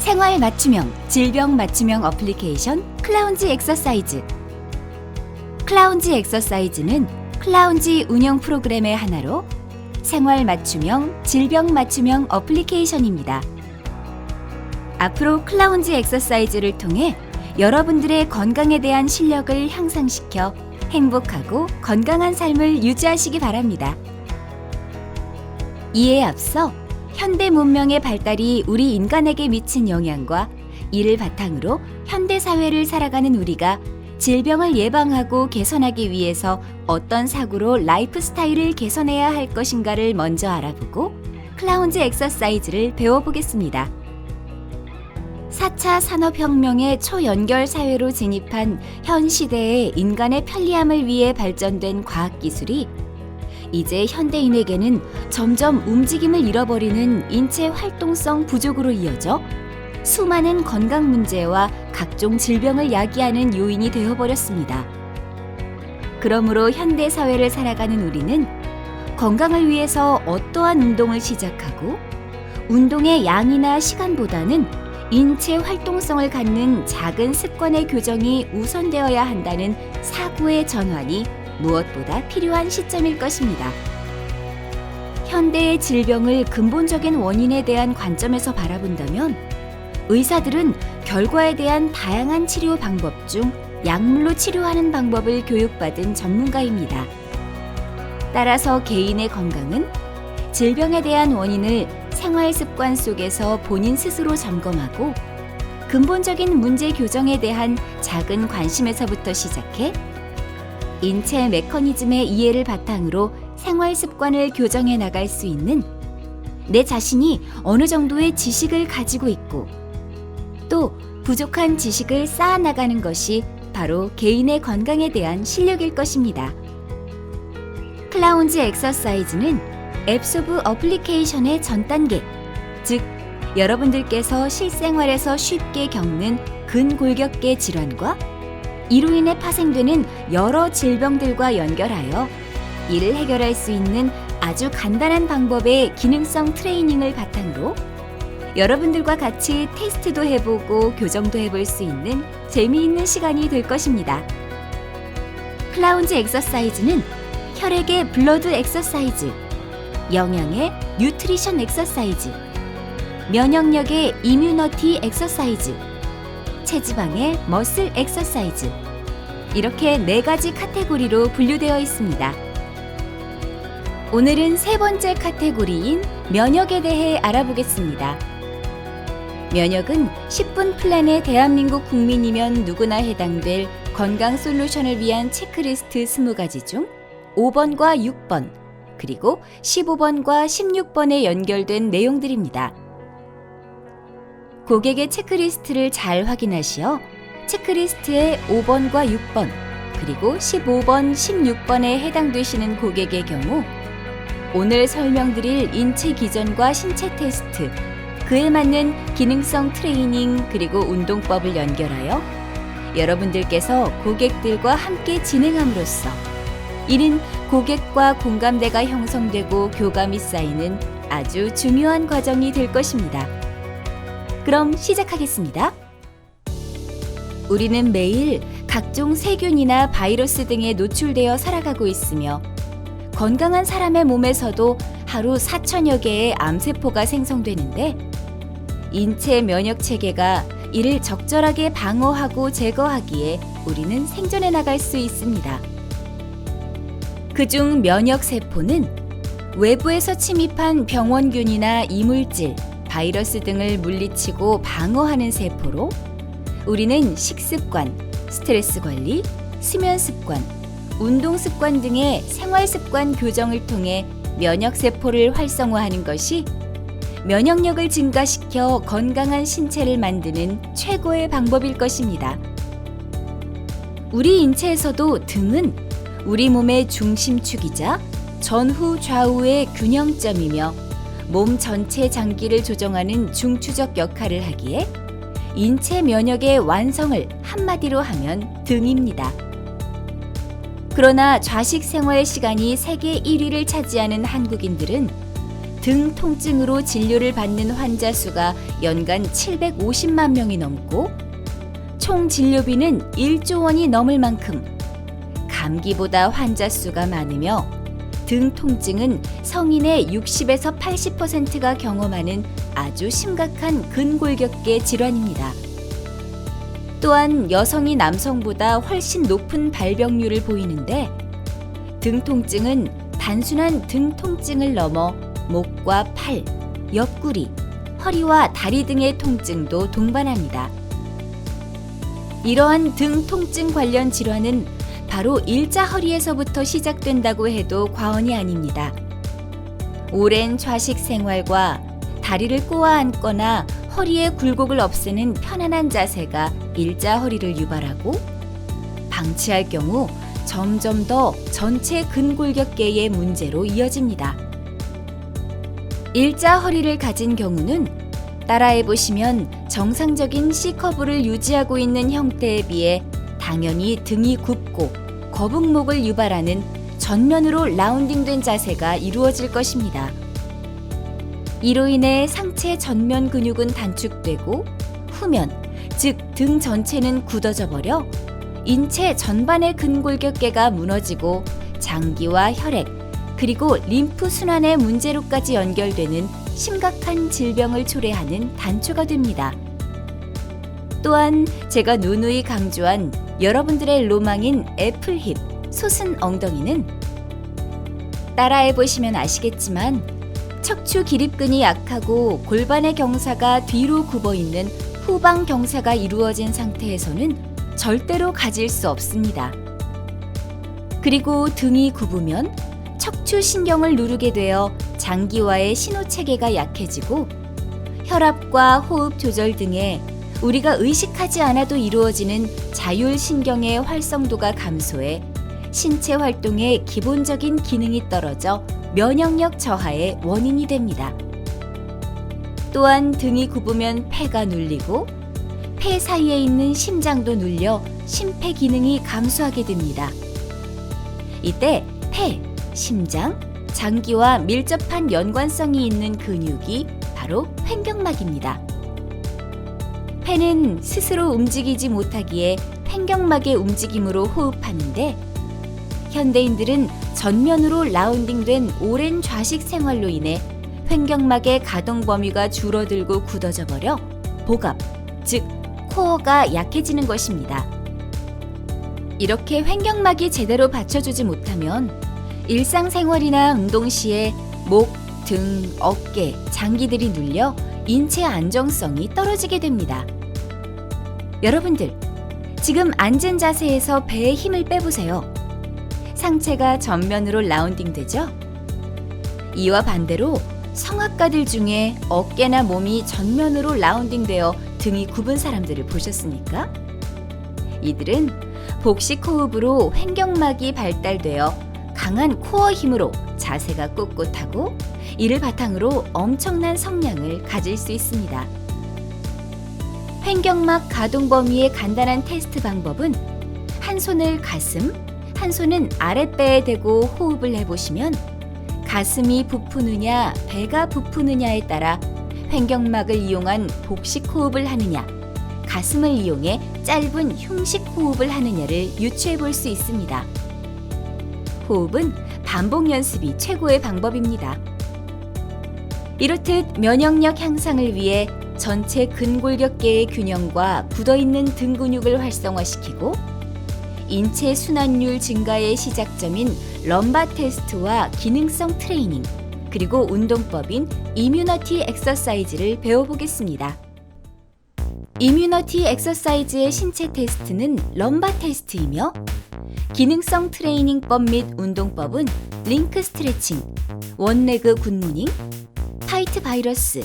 생활 맞춤형, 질병 맞춤형 어플리케이션 클라운지 엑서사이즈. 클라운지 엑서사이즈는 클라운지 운영 프로그램의 하나로 생활 맞춤형, 질병 맞춤형 어플리케이션입니다. 앞으로 클라운지 엑서사이즈를 통해 여러분들의 건강에 대한 실력을 향상시켜 행복하고 건강한 삶을 유지하시기 바랍니다. 이에 앞서 현대 문명의 발달이 우리 인간에게 미친 영향과 이를 바탕으로 현대 사회를 살아가는 우리가 질병을 예방하고 개선하기 위해서 어떤 사고로 라이프 스타일을 개선해야 할 것인가를 먼저 알아보고 클라운지 엑서사이즈를 배워보겠습니다. 4차 산업혁명의 초연결 사회로 진입한 현 시대의 인간의 편리함을 위해 발전된 과학기술이 이제 현대인에게는 점점 움직임을 잃어버리는 인체 활동성 부족으로 이어져 수많은 건강 문제와 각종 질병을 야기하는 요인이 되어버렸습니다. 그러므로 현대 사회를 살아가는 우리는 건강을 위해서 어떠한 운동을 시작하고 운동의 양이나 시간보다는 인체 활동성을 갖는 작은 습관의 교정이 우선되어야 한다는 사고의 전환이 무엇보다 필요한 시점일 것입니다. 현대의 질병을 근본적인 원인에 대한 관점에서 바라본다면 의사들은 결과에 대한 다양한 치료 방법 중 약물로 치료하는 방법을 교육받은 전문가입니다. 따라서 개인의 건강은 질병에 대한 원인을 생활 습관 속에서 본인 스스로 점검하고 근본적인 문제 교정에 대한 작은 관심에서부터 시작해 인체 메커니즘의 이해를 바탕으로 생활 습관을 교정해 나갈 수 있는 내 자신이 어느 정도의 지식을 가지고 있고 또 부족한 지식을 쌓아 나가는 것이 바로 개인의 건강에 대한 실력일 것입니다. 클라운지 엑서사이즈는 앱스 오브 어플리케이션의 전 단계, 즉 여러분들께서 실생활에서 쉽게 겪는 근골격계 질환과 이로 인해 파생되는 여러 질병들과 연결하여 이를 해결할 수 있는 아주 간단한 방법의 기능성 트레이닝을 바탕으로 여러분들과 같이 테스트도 해보고 교정도 해볼 수 있는 재미있는 시간이 될 것입니다. 클라운지 엑서사이즈는 혈액의 블러드 엑서사이즈, 영양의 뉴트리션 엑서사이즈, 면역력의 이뮤너티 엑서사이즈, 체지방의 머슬 엑서사이즈, 이렇게 4가지 카테고리로 분류되어 있습니다. 오늘은 3번째 카테고리인 면역에 대해 알아보겠습니다. 면역은 10분 플랜의 대한민국 국민이면 누구나 해당될 건강 솔루션을 위한 체크리스트 20가지 중 5번과 6번, 그리고 15번과 16번에 연결된 내용들입니다. 고객의 체크리스트를 잘 확인하시어 체크리스트의 5번과 6번, 그리고 15번, 16번에 해당되시는 고객의 경우 오늘 설명드릴 인체 기전과 신체 테스트, 그에 맞는 기능성 트레이닝 그리고 운동법을 연결하여 여러분들께서 고객들과 함께 진행함으로써 이는 고객과 공감대가 형성되고 교감이 쌓이는 아주 중요한 과정이 될 것입니다. 그럼 시작하겠습니다. 우리는 매일 각종 세균이나 바이러스 등에 노출되어 살아가고 있으며 건강한 사람의 몸에서도 하루 4천여 개의 암세포가 생성되는데 인체 면역 체계가 이를 적절하게 방어하고 제거하기에 우리는 생존해 나갈 수 있습니다. 그중 면역 세포는 외부에서 침입한 병원균이나 이물질, 바이러스 등을 물리치고 방어하는 세포로 우리는 식습관, 스트레스 관리, 수면 습관, 운동 습관 등의 생활 습관 교정을 통해 면역 세포를 활성화하는 것이 면역력을 증가시켜 건강한 신체를 만드는 최고의 방법일 것입니다. 우리 인체에서도 등은 우리 몸의 중심축이자 전후 좌우의 균형점이며 몸 전체 장기를 조정하는 중추적 역할을 하기에 인체 면역의 완성을 한마디로 하면 등입니다. 그러나 좌식 생활 시간이 세계 1위를 차지하는 한국인들은 등 통증으로 진료를 받는 환자 수가 연간 750만 명이 넘고 총 진료비는 1조 원이 넘을 만큼 감기보다 환자 수가 많으며 등 통증은 성인의 60에서 80%가 경험하는 아주 심각한 근골격계 질환입니다. 또한 여성이 남성보다 훨씬 높은 발병률을 보이는데 등 통증은 단순한 등 통증을 넘어 목과 팔, 옆구리, 허리와 다리 등의 통증도 동반합니다. 이러한 등 통증 관련 질환은 바로 일자 허리에서부터 시작된다고 해도 과언이 아닙니다. 오랜 좌식 생활과 다리를 꼬아 앉거나 허리의 굴곡을 없애는 편안한 자세가 일자 허리를 유발하고 방치할 경우 점점 더 전체 근골격계의 문제로 이어집니다. 일자 허리를 가진 경우는 따라해 보시면 정상적인 C커브를 유지하고 있는 형태에 비해 당연히 등이 굽고 거북목을 유발하는 전면으로 라운딩된 자세가 이루어질 것입니다. 이로 인해 상체 전면 근육은 단축되고 후면, 즉 등 전체는 굳어져 버려 인체 전반의 근골격계가 무너지고 장기와 혈액, 그리고 림프 순환의 문제로까지 연결되는 심각한 질병을 초래하는 단초가 됩니다. 또한 제가 누누이 강조한 여러분들의 로망인 애플힙, 솟은 엉덩이는 따라해 보시면 아시겠지만 척추 기립근이 약하고 골반의 경사가 뒤로 굽어 있는 후방 경사가 이루어진 상태에서는 절대로 가질 수 없습니다. 그리고 등이 굽으면 척추 신경을 누르게 되어 장기와의 신호 체계가 약해지고 혈압과 호흡 조절 등의 우리가 의식하지 않아도 이루어지는 자율신경의 활성도가 감소해 신체 활동의 기본적인 기능이 떨어져 면역력 저하의 원인이 됩니다. 또한 등이 굽으면 폐가 눌리고 폐 사이에 있는 심장도 눌려 심폐 기능이 감소하게 됩니다. 이때 폐, 심장, 장기와 밀접한 연관성이 있는 근육이 바로 횡격막입니다. 폐는 스스로 움직이지 못하기에 횡격막의 움직임으로 호흡하는데 현대인들은 전면으로 라운딩된 오랜 좌식 생활로 인해 횡격막의 가동 범위가 줄어들고 굳어져 버려 복압, 즉 코어가 약해지는 것입니다. 이렇게 횡격막이 제대로 받쳐주지 못하면 일상생활이나 운동 시에 목, 등, 어깨, 장기들이 눌려 인체 안정성이 떨어지게 됩니다. 여러분들, 지금 앉은 자세에서 배에 힘을 빼보세요. 상체가 전면으로 라운딩 되죠? 이와 반대로 성악가들 중에 어깨나 몸이 전면으로 라운딩되어 등이 굽은 사람들을 보셨습니까? 이들은 복식 호흡으로 횡격막이 발달되어 강한 코어 힘으로 자세가 꼿꼿하고 이를 바탕으로 엄청난 성량을 가질 수 있습니다. 횡격막 가동 범위의 간단한 테스트 방법은 한 손을 가슴, 한 손은 아랫배에 대고 호흡을 해보시면 가슴이 부푸느냐, 배가 부푸느냐에 따라 횡격막을 이용한 복식 호흡을 하느냐, 가슴을 이용해 짧은 흉식 호흡을 하느냐를 유추해 볼 수 있습니다. 호흡은 반복 연습이 최고의 방법입니다. 이렇듯 면역력 향상을 위해 전체 근골격계의 균형과 굳어있는 등 근육을 활성화시키고 인체 순환율 증가의 시작점인 럼바 테스트와 기능성 트레이닝, 그리고 운동법인 이뮤너티 엑서사이즈를 배워보겠습니다. 이뮤너티 엑서사이즈의 신체 테스트는 럼바 테스트이며 기능성 트레이닝법 및 운동법은 링크 스트레칭, 원레그 굿모닝, 타이트 바이러스,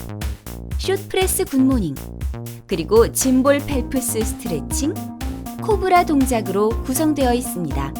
숏 프레스 굿모닝, 그리고 짐볼 펠프스 스트레칭, 코브라 동작으로 구성되어 있습니다.